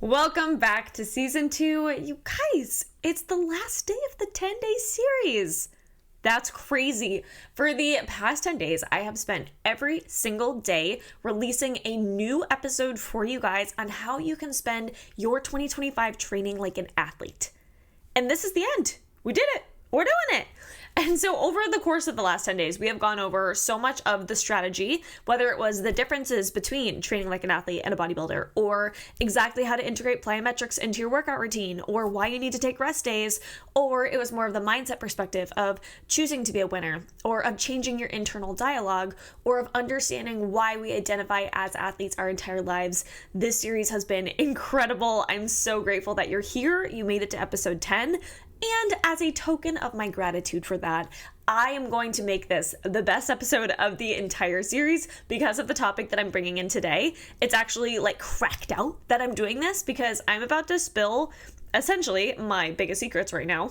Welcome back to season 2. You guys, it's the last day of the 10-day series. That's crazy. For the past 10 days, I have spent every single day releasing a new episode for you guys on how you can spend your 2025 training like an athlete. And this is the end. We did it. We're doing it. And so over the course of the last 10 days, we have gone over so much of the strategy, whether it was the differences between training like an athlete and a bodybuilder, or exactly how to integrate plyometrics into your workout routine, or why you need to take rest days, or it was more of the mindset perspective of choosing to be a winner, or of changing your internal dialogue, or of understanding why we identify as athletes our entire lives. This series has been incredible. I'm so grateful that you're here. You made it to episode 10. And as a token of my gratitude for that, I am going to make this the best episode of the entire series because of the topic that I'm bringing in today. It's actually like cracked out that I'm doing this because I'm about to spill essentially my biggest secrets right now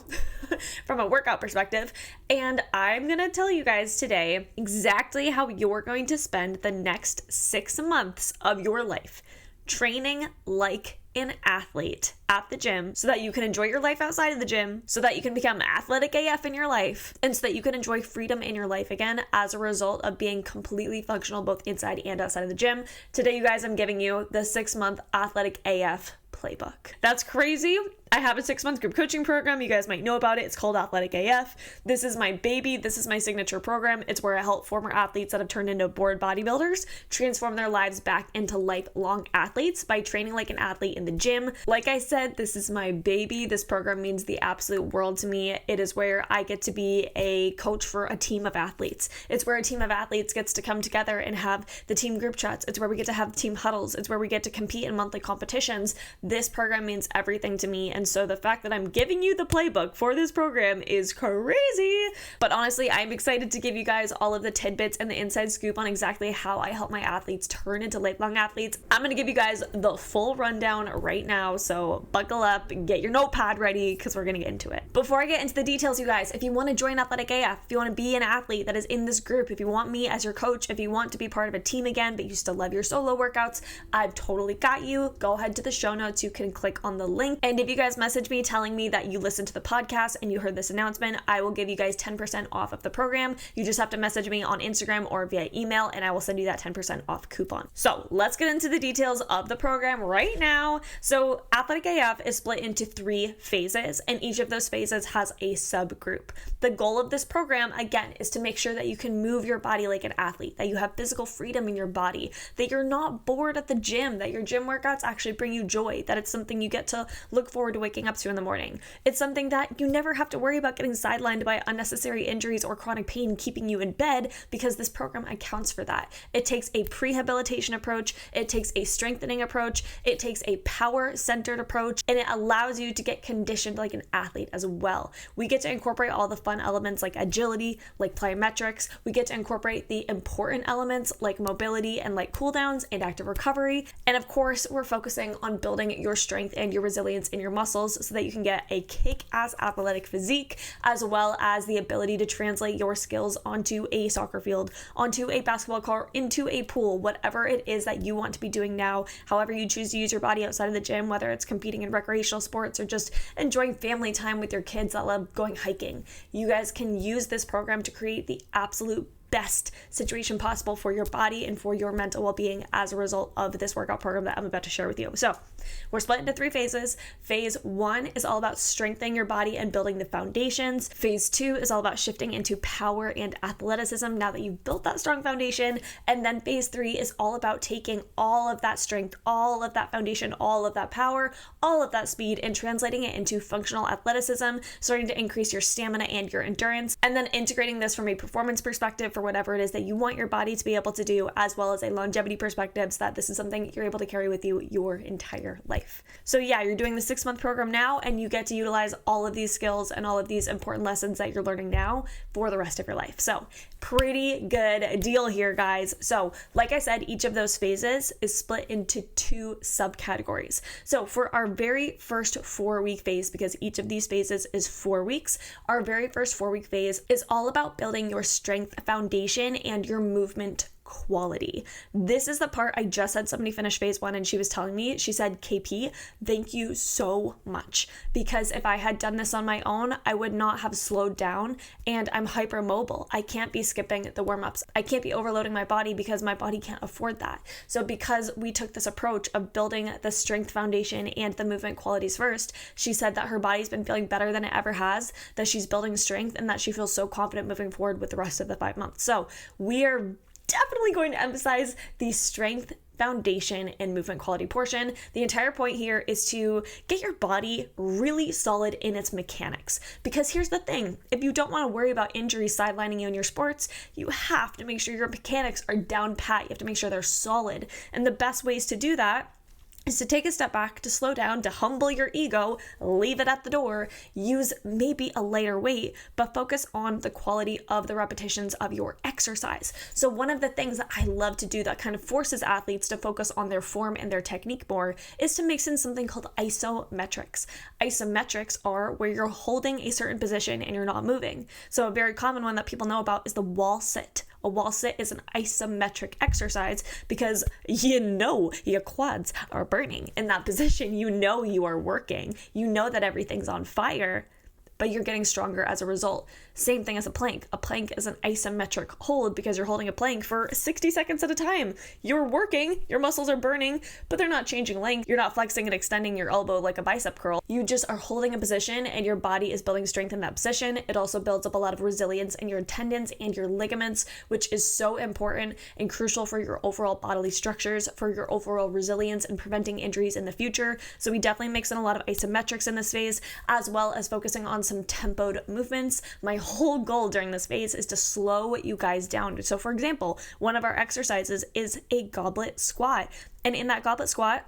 from a workout perspective. And I'm going to tell you guys today exactly how you're going to spend the next 6 months of your life training like an athlete at the gym so that you can enjoy your life outside of the gym, so that you can become athletic AF in your life, and so that you can enjoy freedom in your life again as a result of being completely functional both inside and outside of the gym. Today, you guys, I'm giving you the 6-month athletic AF playbook. That's crazy. I have a 6-month group coaching program. You guys might know about it. It's called Athletic AF. This is my baby. This is my signature program. It's where I help former athletes that have turned into bored bodybuilders transform their lives back into lifelong athletes by training like an athlete in the gym. Like I said, this is my baby. This program means the absolute world to me. It is where I get to be a coach for a team of athletes. It's where a team of athletes gets to come together and have the team group chats. It's where we get to have team huddles. It's where we get to compete in monthly competitions. This program means everything to me. And so the fact that I'm giving you the playbook for this program is crazy. But honestly, I'm excited to give you guys all of the tidbits and the inside scoop on exactly how I help my athletes turn into lifelong athletes. I'm going to give you guys the full rundown right now. So buckle up, get your notepad ready because we're going to get into it. Before I get into the details, you guys, if you want to join Athletic AF, if you want to be an athlete that is in this group, if you want me as your coach, if you want to be part of a team again, but you still love your solo workouts, I've totally got you. Go ahead to the show notes. You can click on the link. And if you guys message me telling me that you listened to the podcast and you heard this announcement, I will give you guys 10% off of the program. You just have to message me on Instagram or via email and I will send you that 10% off coupon. So let's get into the details of the program right now. So Athletic AF is split into 3 phases and each of those phases has a subgroup. The goal of this program, again, is to make sure that you can move your body like an athlete, that you have physical freedom in your body, that you're not bored at the gym, that your gym workouts actually bring you joy, that it's something you get to look forward to waking up to in the morning. It's something that you never have to worry about getting sidelined by unnecessary injuries or chronic pain keeping you in bed because this program accounts for that. It takes a prehabilitation approach, it takes a strengthening approach, it takes a power-centered approach, and it allows you to get conditioned like an athlete as well. We get to incorporate all the fun elements like agility, like plyometrics. We get to incorporate the important elements like mobility and like cooldowns and active recovery. And of course, we're focusing on building your strength and your resilience in your muscles so that you can get a kick-ass athletic physique, as well as the ability to translate your skills onto a soccer field, onto a basketball court, into a pool, whatever it is that you want to be doing now, however you choose to use your body outside of the gym, whether it's competing in recreational sports or just enjoying family time with your kids that love going hiking. You guys can use this program to create the absolute best situation possible for your body and for your mental well-being as a result of this workout program that I'm about to share with you. So we're split into 3 phases. Phase 1 is all about strengthening your body and building the foundations. Phase 2 is all about shifting into power and athleticism now that you've built that strong foundation. And then phase 3 is all about taking all of that strength, all of that foundation, all of that power, all of that speed, and translating it into functional athleticism, starting to increase your stamina and your endurance, and then integrating this from a performance perspective for whatever it is that you want your body to be able to do, as well as a longevity perspective so that this is something you're able to carry with you your entire life. So yeah, you're doing the 6-month program now and you get to utilize all of these skills and all of these important lessons that you're learning now for the rest of your life. So pretty good deal here, guys. So like I said, each of those phases is split into 2 subcategories. So for our very first 4-week phase, because each of these phases is 4 weeks, our very first 4-week phase is all about building your strength foundation and your movement quality. This is the part I just had somebody finish phase 1 and she was telling me, she said, KP, thank you so much. Because if I had done this on my own, I would not have slowed down, and I'm hypermobile. I can't be skipping the warm-ups. I can't be overloading my body because my body can't afford that. So because we took this approach of building the strength foundation and the movement qualities first, she said that her body's been feeling better than it ever has, that she's building strength, and that she feels so confident moving forward with the rest of the 5 months. So we are definitely going to emphasize the strength foundation and movement quality portion. The entire point here is to get your body really solid in its mechanics. Because here's the thing, if you don't want to worry about injuries sidelining you in your sports, you have to make sure your mechanics are down pat. You have to make sure they're solid. And the best ways to do that is to take a step back, to slow down, to humble your ego, leave it at the door, use maybe a lighter weight, but focus on the quality of the repetitions of your exercise. So one of the things that I love to do that kind of forces athletes to focus on their form and their technique more is to mix in something called isometrics. Isometrics are where you're holding a certain position and you're not moving. So a very common one that people know about is the wall sit. A wall sit is an isometric exercise because your quads are burning in that position. You are working. You know that everything's on fire, but you're getting stronger as a result. Same thing as a plank. A plank is an isometric hold because you're holding a plank for 60 seconds at a time. You're working, your muscles are burning, but they're not changing length. You're not flexing and extending your elbow like a bicep curl. You just are holding a position and your body is building strength in that position. It also builds up a lot of resilience in your tendons and your ligaments, which is so important and crucial for your overall bodily structures, for your overall resilience and preventing injuries in the future. So we definitely mix in a lot of isometrics in this phase, as well as focusing on some tempoed movements. My whole goal during this phase is to slow you guys down. So for example, one of our exercises is a goblet squat. And in that goblet squat,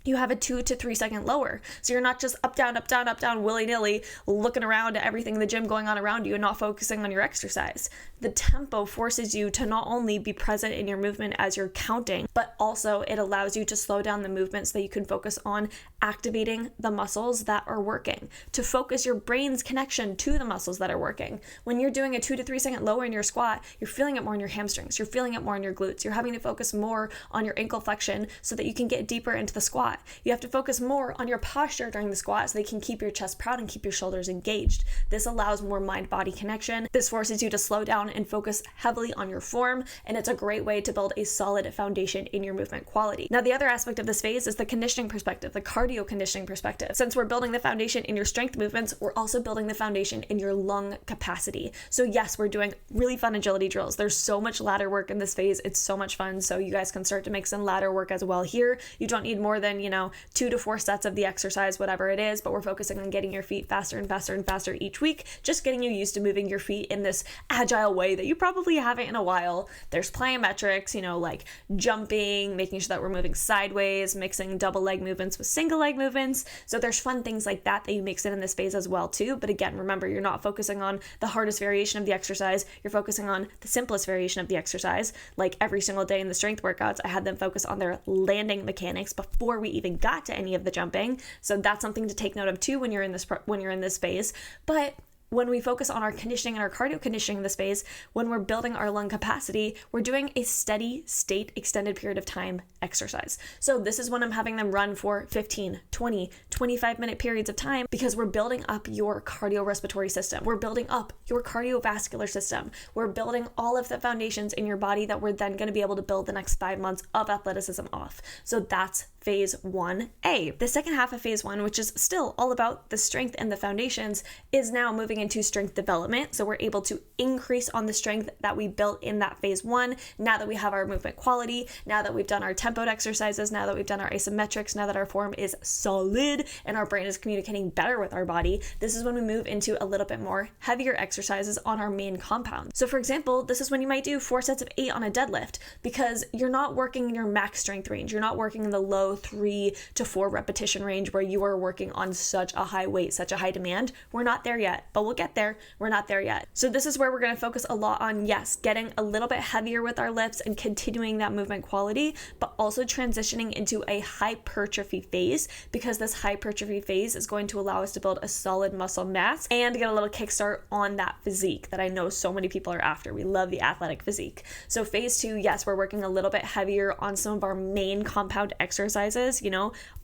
you have a 2 to 3 second lower. So you're not just up, down, willy-nilly, looking around at everything in the gym going on around you and not focusing on your exercise. The tempo forces you to not only be present in your movement as you're counting, but also it allows you to slow down the movement so that you can focus on activating the muscles that are working, to focus your brain's connection to the muscles that are working. When you're doing a 2 to 3 second lower in your squat, you're feeling it more in your hamstrings, you're feeling it more in your glutes, you're having to focus more on your ankle flexion so that you can get deeper into the squat. You have to focus more on your posture during the squat so they can keep your chest proud and keep your shoulders engaged. This allows more mind-body connection. This forces you to slow down and focus heavily on your form, and it's a great way to build a solid foundation in your movement quality. Now, the other aspect of this phase is the conditioning perspective, the cardio conditioning perspective. Since we're building the foundation in your strength movements, we're also building the foundation in your lung capacity. So yes, we're doing really fun agility drills. There's so much ladder work in this phase. It's so much fun. So you guys can start to mix in ladder work as well here. You don't need more than 2 to 4 sets of the exercise, whatever it is, but we're focusing on getting your feet faster and faster and faster each week, just getting you used to moving your feet in this agile way that you probably haven't in a while. There's plyometrics, like jumping, making sure that we're moving sideways, mixing double leg movements with single leg movements. So there's fun things like that you mix in this phase as well too. But again, remember, you're not focusing on the hardest variation of the exercise. You're focusing on the simplest variation of the exercise. Like every single day in the strength workouts, I had them focus on their landing mechanics before we even got to any of the jumping. So that's something to take note of too when you're in this phase. But when we focus on our conditioning and our cardio conditioning in this phase, when we're building our lung capacity, we're doing a steady state extended period of time exercise. So this is when I'm having them run for 15, 20, 25 minute periods of time because we're building up your cardiorespiratory system. We're building up your cardiovascular system. We're building all of the foundations in your body that we're then going to be able to build the next 5 months of athleticism off. So that's phase 1A. The second half of phase 1, which is still all about the strength and the foundations, is now moving into strength development. So we're able to increase on the strength that we built in that phase 1. Now that we have our movement quality, now that we've done our tempoed exercises, now that we've done our isometrics, now that our form is solid and our brain is communicating better with our body, this is when we move into a little bit more heavier exercises on our main compound. So for example, this is when you might do 4 sets of 8 on a deadlift because you're not working in your max strength range. You're not working in the low 3 to 4 repetition range where you are working on such a high weight, such a high demand. We're not there yet, but we'll get there. We're not there yet. So this is where we're going to focus a lot on, yes, getting a little bit heavier with our lifts and continuing that movement quality, but also transitioning into a hypertrophy phase, because this hypertrophy phase is going to allow us to build a solid muscle mass and get a little kickstart on that physique that I know so many people are after. We love the athletic physique. So phase 2, yes, we're working a little bit heavier on some of our main compound exercises,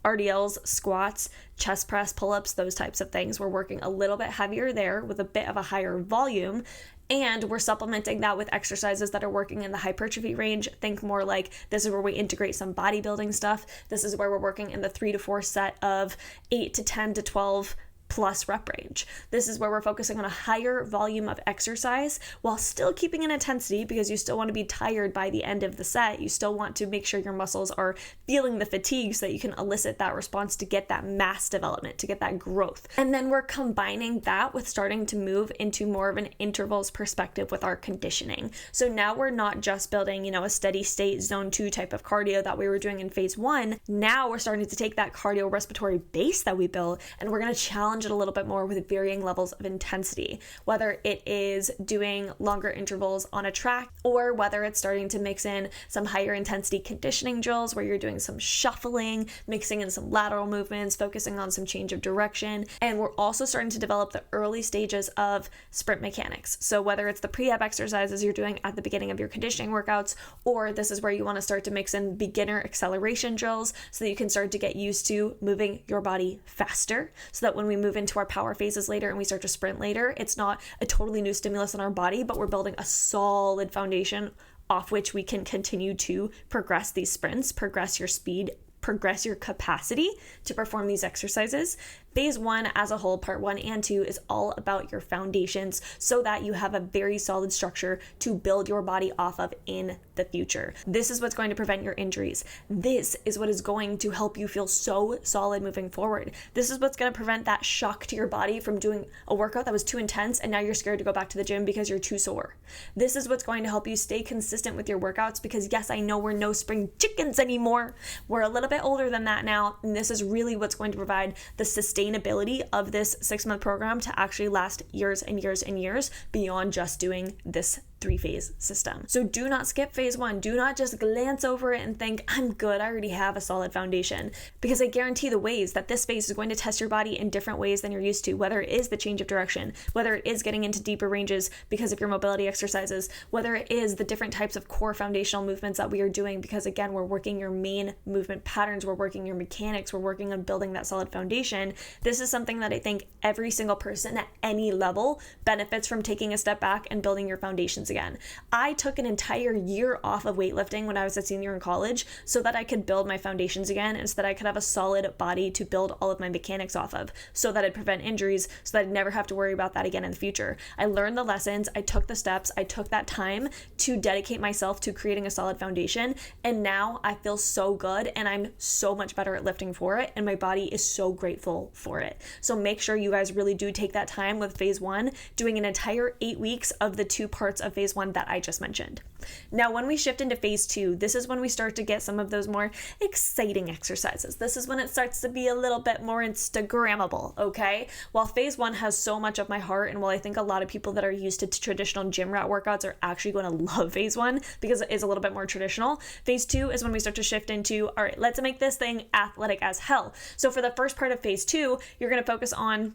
RDLs, squats, chest press, pull-ups, those types of things. We're working a little bit heavier there with a bit of a higher volume. And we're supplementing that with exercises that are working in the hypertrophy range. Think more like this is where we integrate some bodybuilding stuff. This is where we're working in the 3 to 4 set of 8 to 10 to 12 plus rep range. This is where we're focusing on a higher volume of exercise while still keeping an intensity, because you still want to be tired by the end of the set. You still want to make sure your muscles are feeling the fatigue so that you can elicit that response to get that mass development, to get that growth. And then we're combining that with starting to move into more of an intervals perspective with our conditioning. So now we're not just building, a steady state zone 2 type of cardio that we were doing in phase 1. Now we're starting to take that cardio respiratory base that we built, and we're going to challenge it a little bit more with varying levels of intensity, whether it is doing longer intervals on a track, or whether it's starting to mix in some higher intensity conditioning drills where you're doing some shuffling, mixing in some lateral movements, focusing on some change of direction. And we're also starting to develop the early stages of sprint mechanics. So whether it's the pre-ab exercises you're doing at the beginning of your conditioning workouts, or this is where you want to start to mix in beginner acceleration drills so that you can start to get used to moving your body faster, so that when we move into our power phases later and we start to sprint later, it's not a totally new stimulus in our body, but we're building a solid foundation off which we can continue to progress these sprints, progress your speed, progress your capacity to perform these exercises. Phase 1 as a whole, part 1 and 2, is all about your foundations so that you have a very solid structure to build your body off of in the future. This is what's going to prevent your injuries. This is what is going to help you feel so solid moving forward. This is what's going to prevent that shock to your body from doing a workout that was too intense and now you're scared to go back to the gym because you're too sore. This is what's going to help you stay consistent with your workouts, because yes, I know we're no spring chickens anymore. We're a little bit older than that now, and this is really what's going to provide the sustainability of this 6-month program to actually last years and years and years beyond just doing this 3-phase system. So do not skip phase 1. Do not just glance over it and think, I'm good, I already have a solid foundation. Because I guarantee the ways that this phase is going to test your body in different ways than you're used to, whether it is the change of direction, whether it is getting into deeper ranges because of your mobility exercises, whether it is the different types of core foundational movements that we are doing, because again, we're working your main movement patterns, we're working your mechanics, we're working on building that solid foundation. This is something that I think every single person at any level benefits from taking a step back and building your foundations again. I took an entire year off of weightlifting when I was a senior in college so that I could build my foundations again, and so that I could have a solid body to build all of my mechanics off of, so that I'd prevent injuries, so that I'd never have to worry about that again in the future. I learned the lessons, I took the steps, I took that time to dedicate myself to creating a solid foundation, and now I feel so good and I'm so much better at lifting for it, and my body is so grateful for it. So make sure you guys really do take that time with phase 1, doing an entire 8 weeks of the 2 parts of phase 1 that I just mentioned. Now, when we shift into phase 2, this is when we start to get some of those more exciting exercises. This is when it starts to be a little bit more Instagrammable, okay? While phase 1 has so much of my heart, and while I think a lot of people that are used to traditional gym rat workouts are actually going to love phase 1 because it is a little bit more traditional, phase 2 is when we start to shift into, all right, let's make this thing athletic as hell. So for the first part of phase 2, you're going to focus on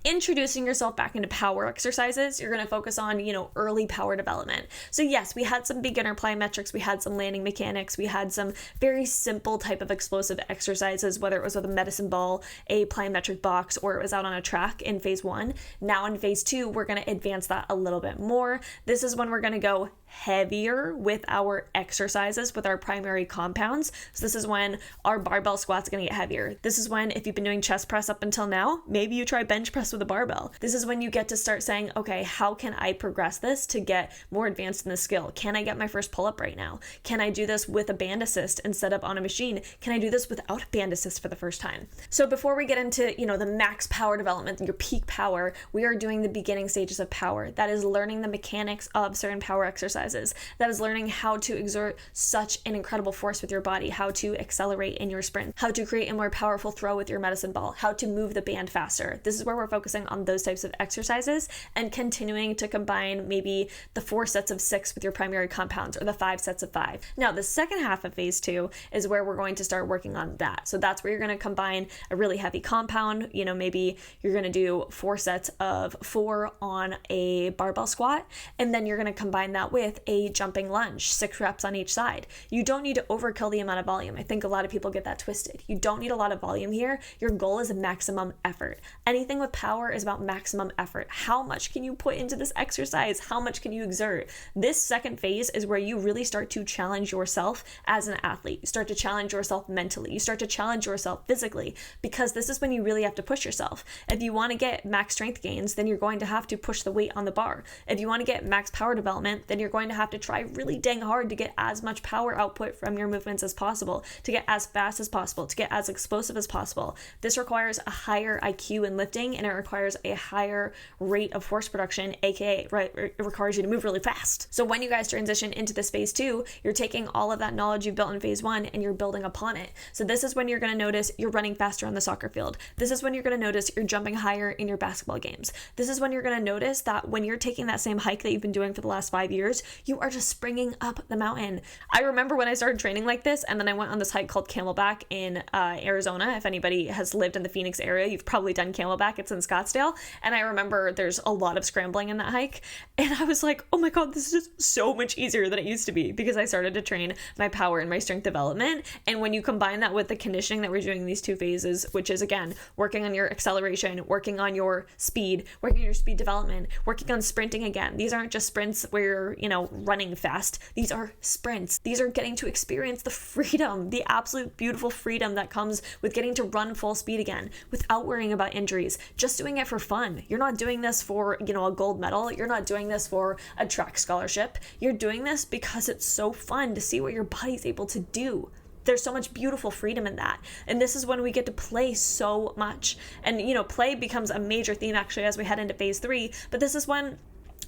introducing yourself back into power exercises. You're going to focus on, early power development. So yes, we had some beginner plyometrics, we had some landing mechanics, we had some very simple type of explosive exercises, whether it was with a medicine ball, a plyometric box, or it was out on a track in phase 1. Now in phase 2, we're going to advance that a little bit more. This is when we're going to go heavier with our exercises, with our primary compounds. So this is when our barbell squat's going to get heavier. This is when, if you've been doing chest press up until now, maybe you try bench press with a barbell. This is when you get to start saying, okay, how can I progress this to get more advanced in the skill? Can I get my first pull-up right now? Can I do this with a band assist instead of on a machine? Can I do this without a band assist for the first time? So before we get into, the max power development, your peak power, we are doing the beginning stages of power. That is learning the mechanics of certain power exercises exercises. That is learning how to exert such an incredible force with your body, how to accelerate in your sprint, how to create a more powerful throw with your medicine ball, how to move the band faster. This is where we're focusing on those types of exercises and continuing to combine maybe the 4 sets of 6 with your primary compounds or the 5 sets of 5. Now, the second half of phase 2 is where we're going to start working on that. So that's where you're going to combine a really heavy compound. Maybe you're going to do 4 sets of 4 on a barbell squat, and then you're going to combine that with a jumping lunge, 6 reps on each side. You don't need to overkill the amount of volume. I think a lot of people get that twisted. You don't need a lot of volume here. Your goal is maximum effort. Anything with power is about maximum effort. How much can you put into this exercise? How much can you exert? This second phase is where you really start to challenge yourself as an athlete. You start to challenge yourself mentally. You start to challenge yourself physically, because this is when you really have to push yourself. If you want to get max strength gains, then you're going to have to push the weight on the bar. If you want to get max power development, then you're going to have to try really dang hard to get as much power output from your movements as possible, to get as fast as possible, to get as explosive as possible. This requires a higher IQ in lifting, and it requires a higher rate of force production, aka it requires you to move really fast. So when you guys transition into this phase 2, you're taking all of that knowledge you built in phase 1 and you're building upon it. So this is when you're going to notice you're running faster on the soccer field. This is when you're going to notice you're jumping higher in your basketball games. This is when you're going to notice that when you're taking that same hike that you've been doing for the last 5 years, you are just springing up the mountain. I remember when I started training like this, and then I went on this hike called Camelback in Arizona. If anybody has lived in the Phoenix area, you've probably done Camelback. It's in Scottsdale. And I remember there's a lot of scrambling in that hike. And I was like, oh my God, this is just so much easier than it used to be, because I started to train my power and my strength development. And when you combine that with the conditioning that we're doing in these 2 phases, which is again, working on your acceleration, working on your speed, working on your speed development, working on sprinting again. These aren't just sprints where you're, running fast. These are sprints. These are getting to experience the freedom, the absolute beautiful freedom that comes with getting to run full speed again without worrying about injuries, just doing it for fun. You're not doing this for, a gold medal. You're not doing this for a track scholarship. You're doing this because it's so fun to see what your body's able to do. There's so much beautiful freedom in that. And this is when we get to play so much. And, play becomes a major theme actually as we head into phase 3. But this is when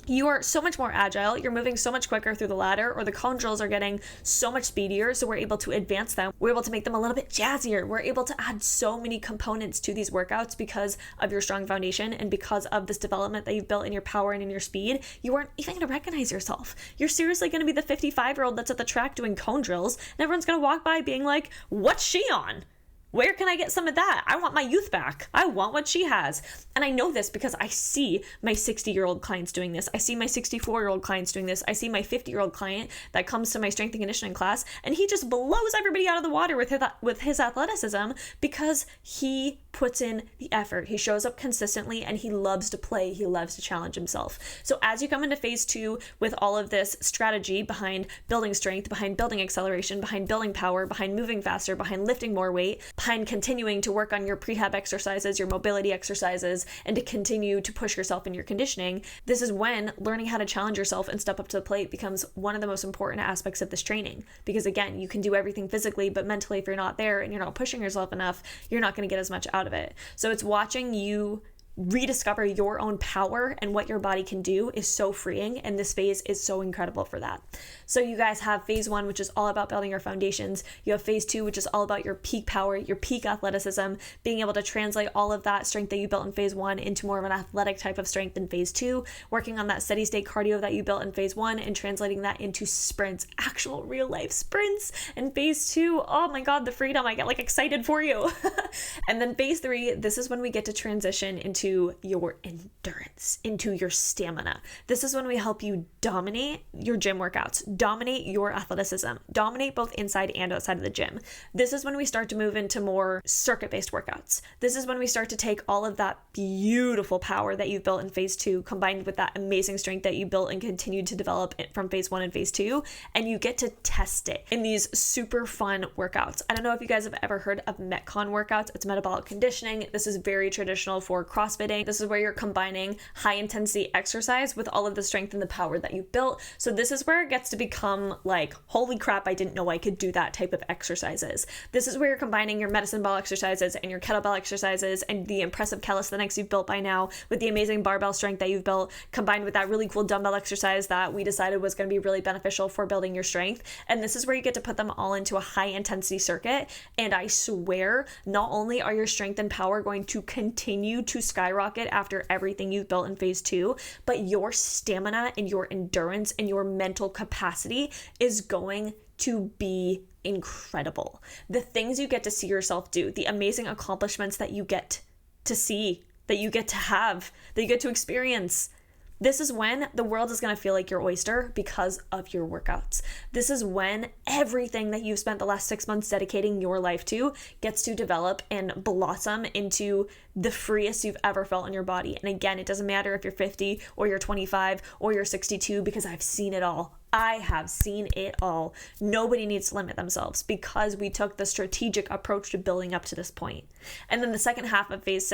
you are so much more agile, you're moving so much quicker through the ladder, or the cone drills are getting so much speedier, so we're able to advance them. We're able to make them a little bit jazzier. We're able to add so many components to these workouts because of your strong foundation and because of this development that you've built in your power and in your speed. You aren't even going to recognize yourself. You're seriously going to be the 55-year-old that's at the track doing cone drills, and everyone's going to walk by being like, what's she on? Where can I get some of that? I want my youth back. I want what she has. And I know this because I see my 60-year-old clients doing this. I see my 64-year-old clients doing this. I see my 50-year-old client that comes to my strength and conditioning class, and he just blows everybody out of the water with his athleticism because he puts in the effort. He shows up consistently, and he loves to play. He loves to challenge himself. So as you come into phase 2 with all of this strategy behind building strength, behind building acceleration, behind building power, behind moving faster, behind lifting more weight, behind continuing to work on your prehab exercises, your mobility exercises, and to continue to push yourself in your conditioning, this is when learning how to challenge yourself and step up to the plate becomes one of the most important aspects of this training. Because again, you can do everything physically, but mentally, if you're not there and you're not pushing yourself enough, you're not going to get as much out of it. So it's watching you rediscover your own power and what your body can do is so freeing, and this phase is so incredible for that. So you guys have phase 1, which is all about building your foundations. You have phase 2, which is all about your peak power, your peak athleticism, being able to translate all of that strength that you built in phase 1 into more of an athletic type of strength in phase 2, working on that steady state cardio that you built in phase 1 and translating that into sprints, actual real life sprints in phase 2. Oh my God, the freedom. I get excited for you. And then phase 3, this is when we get to transition into your endurance, into your stamina. This is when we help you dominate your gym workouts, dominate your athleticism, dominate both inside and outside of the gym. This is when we start to move into more circuit-based workouts. This is when we start to take all of that beautiful power that you've built in phase 2, combined with that amazing strength that you built and continued to develop from phase 1 and phase 2, and you get to test it in these super fun workouts. I don't know if you guys have ever heard of Metcon workouts. It's metabolic conditioning. This is very traditional for CrossFit crossfitting. This is where you're combining high intensity exercise with all of the strength and the power that you built. So this is where it gets to become like, holy crap, I didn't know I could do that type of exercises. This is where you're combining your medicine ball exercises and your kettlebell exercises and the impressive calisthenics you've built by now with the amazing barbell strength that you've built, combined with that really cool dumbbell exercise that we decided was going to be really beneficial for building your strength. And this is where you get to put them all into a high intensity circuit. And I swear, not only are your strength and power going to continue to skyrocket after everything you've built in phase 2, but your stamina and your endurance and your mental capacity is going to be incredible. The things you get to see yourself do, the amazing accomplishments that you get to see, that you get to have, that you get to experience. This is when the world is going to feel like your oyster because of your workouts. This is when everything that you've spent the last 6 months dedicating your life to gets to develop and blossom into the freest you've ever felt in your body. And again, it doesn't matter if you're 50 or you're 25 or you're 62, because I've seen it all. I have seen it all. Nobody needs to limit themselves because we took the strategic approach to building up to this point. And then the second half of phase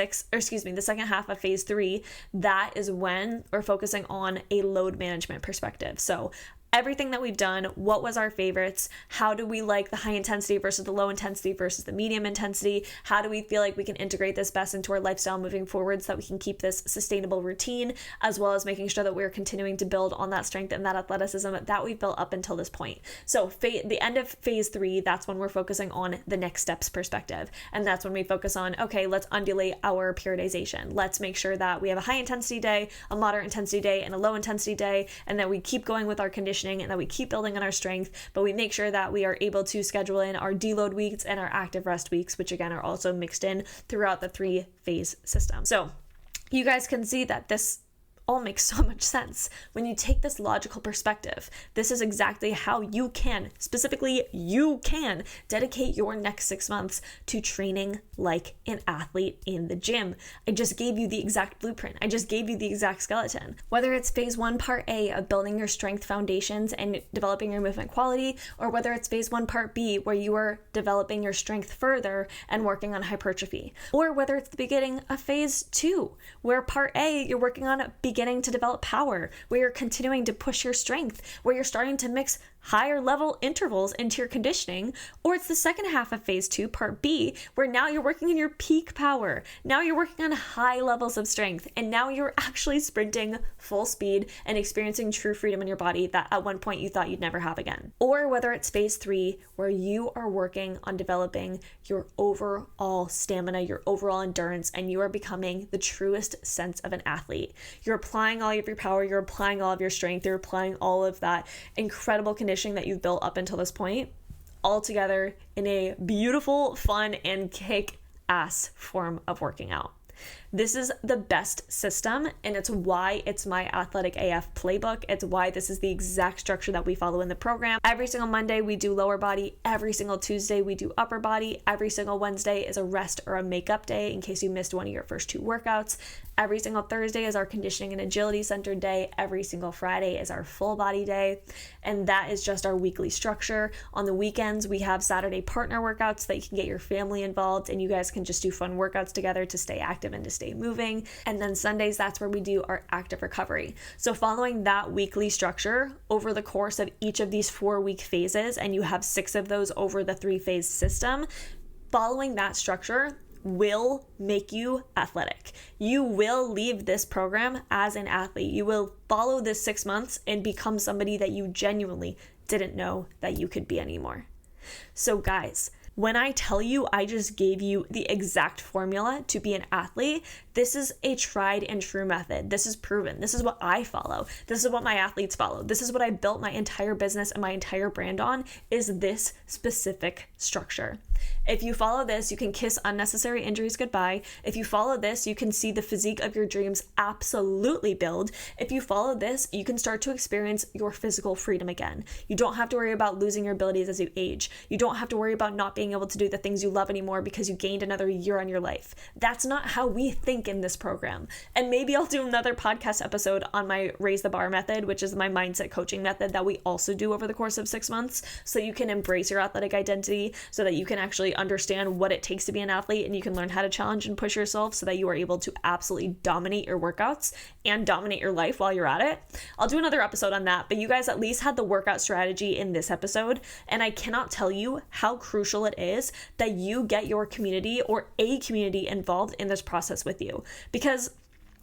3, that is when we're focusing on a load management perspective. So everything that we've done, what was our favorites? How do we like the high intensity versus the low intensity versus the medium intensity? How do we feel like we can integrate this best into our lifestyle moving forward so that we can keep this sustainable routine, as well as making sure that we're continuing to build on that strength and that athleticism that we've built up until this point. So the end of phase 3, that's when we're focusing on the next steps perspective. And that's when we focus on, okay, let's undulate our periodization. Let's make sure that we have a high intensity day, a moderate intensity day, and a low intensity day, and that we keep going with our conditioning and that we keep building on our strength, but we make sure that we are able to schedule in our deload weeks and our active rest weeks, which again are also mixed in throughout the 3-phase system. So you guys can see that this all makes so much sense. When you take this logical perspective, this is exactly how you can, specifically you can, dedicate your next 6 months to training like an athlete in the gym. I just gave you the exact blueprint. I just gave you the exact skeleton. Whether it's phase 1 part A of building your strength foundations and developing your movement quality, or whether it's phase 1 part B where you are developing your strength further and working on hypertrophy, or whether it's the beginning of phase 2 where part A you're working on beginning to develop power, where you're continuing to push your strength, where you're starting to mix higher level intervals into your conditioning, or it's the second half of phase 2, part B, where now you're working in your peak power. Now you're working on high levels of strength, and now you're actually sprinting full speed and experiencing true freedom in your body that at one point you thought you'd never have again. Or whether it's phase 3, where you are working on developing your overall stamina, your overall endurance, and you are becoming the truest sense of an athlete. You're applying all of your power, you're applying all of your strength, you're applying all of that incredible conditioning that you've built up until this point, all together in a beautiful, fun, and kick-ass form of working out. This is the best system, and it's why it's my Athletic AF playbook. It's why this is the exact structure that we follow in the program. Every single Monday, we do lower body. Every single Tuesday, we do upper body. Every single Wednesday is a rest or a makeup day in case you missed one of your first 2 workouts. Every single Thursday is our conditioning and agility centered day. Every single Friday is our full body day. And that is just our weekly structure. On the weekends, we have Saturday partner workouts that you can get your family involved, and you guys can just do fun workouts together to stay active and to stay moving. And then Sundays, that's where we do our active recovery. So following that weekly structure over the course of each of these 4-week phases, and you have 6 of those over the 3-phase system, following that structure will make you athletic. You will leave this program as an athlete. You will follow this 6 months and become somebody that you genuinely didn't know that you could be anymore. So guys, when I tell you I just gave you the exact formula to be an athlete, this is a tried and true method. This is proven. This is what I follow. This is what my athletes follow. This is what I built my entire business and my entire brand on, is this specific structure. If you follow this, you can kiss unnecessary injuries goodbye. If you follow this, you can see the physique of your dreams absolutely build. If you follow this, you can start to experience your physical freedom again. You don't have to worry about losing your abilities as you age. You don't have to worry about not being able to do the things you love anymore because you gained another year on your life. That's not how we think in this program. And maybe I'll do another podcast episode on my Raise the Bar method, which is my mindset coaching method that we also do over the course of 6 months, so you can embrace your athletic identity, so that you can actually understand what it takes to be an athlete, and you can learn how to challenge and push yourself so that you are able to absolutely dominate your workouts and dominate your life while you're at it. I'll do another episode on that, but you guys at least had the workout strategy in this episode, and I cannot tell you how crucial it is that you get your community or a community involved in this process with you, because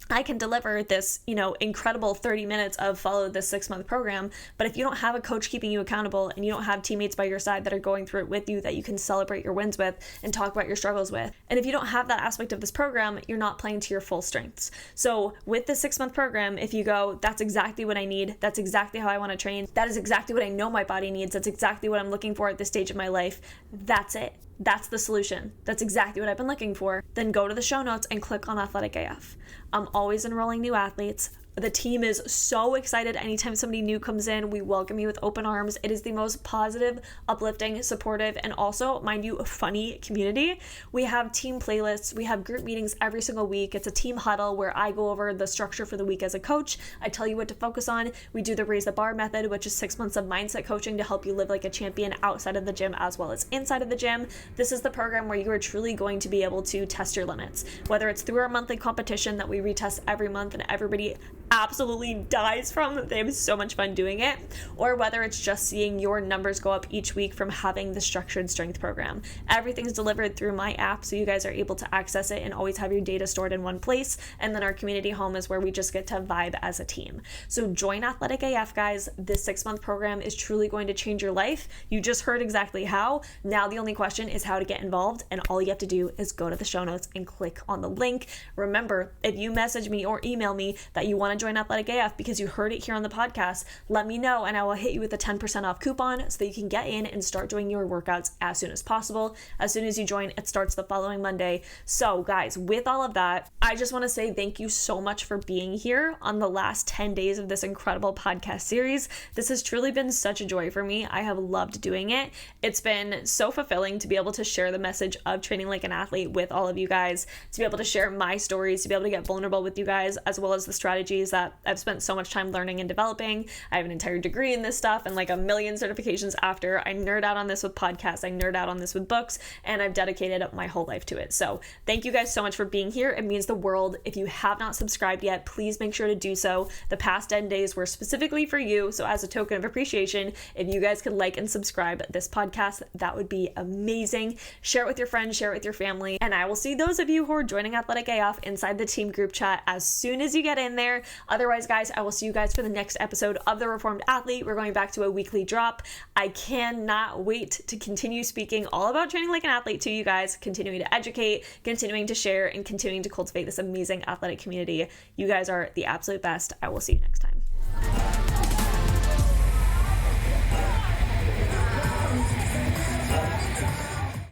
I can deliver this, incredible 30 minutes of follow this 6-month program, but if you don't have a coach keeping you accountable and you don't have teammates by your side that are going through it with you that you can celebrate your wins with and talk about your struggles with, and if you don't have that aspect of this program, you're not playing to your full strengths. So with the 6-month program, if you go, that's exactly what I need, that's exactly how I want to train, that is exactly what I know my body needs, that's exactly what I'm looking for at this stage of my life, that's it. That's the solution. That's exactly what I've been looking for. Then go to the show notes and click on Athletic AF. I'm always enrolling new athletes. The team is so excited anytime somebody new comes in. We welcome you with open arms. It is the most positive, uplifting, supportive, and also, mind you, funny community. We have team playlists. We have group meetings every single week. It's a team huddle where I go over the structure for the week as a coach. I tell you what to focus on. We do the Raise the Bar method, which is 6 months of mindset coaching to help you live like a champion outside of the gym as well as inside of the gym. This is the program where you are truly going to be able to test your limits, whether it's through our monthly competition that we retest every month and everybody absolutely dies from. They have so much fun doing it, or whether it's just seeing your numbers go up each week from having the structured strength program. Everything's delivered through my app, so you guys are able to access it and always have your data stored in one place. And then our community home is where we just get to vibe as a team. So join Athletic AF, guys. This 6-month program is truly going to change your life. You just heard exactly how. Now the only question is how to get involved, and all you have to do is go to the show notes and click on the link. Remember, if you message me or email me that you want to join Athletic AF because you heard it here on the podcast, let me know and I will hit you with a 10% off coupon so that you can get in and start doing your workouts as soon as possible. As soon as you join, it starts the following Monday. So guys, with all of that, I just want to say thank you so much for being here on the last 10 days of this incredible podcast series. This has truly been such a joy for me. I have loved doing it. It's been so fulfilling to be able to share the message of training like an athlete with all of you guys, to be able to share my stories, to be able to get vulnerable with you guys, as well as the strategies that I've spent so much time learning and developing. I have an entire degree in this stuff and like a million certifications after. I nerd out on this with podcasts, I nerd out on this with books, and I've dedicated my whole life to it. So thank you guys so much for being here. It means the world. If you have not subscribed yet, please make sure to do so. The past 10 days were specifically for you. So as a token of appreciation, if you guys could like and subscribe this podcast, that would be amazing. Share it with your friends, share it with your family, and I will see those of you who are joining Athletic AF inside the team group chat as soon as you get in there. Otherwise, guys, I will see you guys for the next episode of The Reformed Athlete. We're going back to a weekly drop. I cannot wait to continue speaking all about training like an athlete to you guys, continuing to educate, continuing to share, and continuing to cultivate this amazing athletic community. You guys are the absolute best. I will see you next time.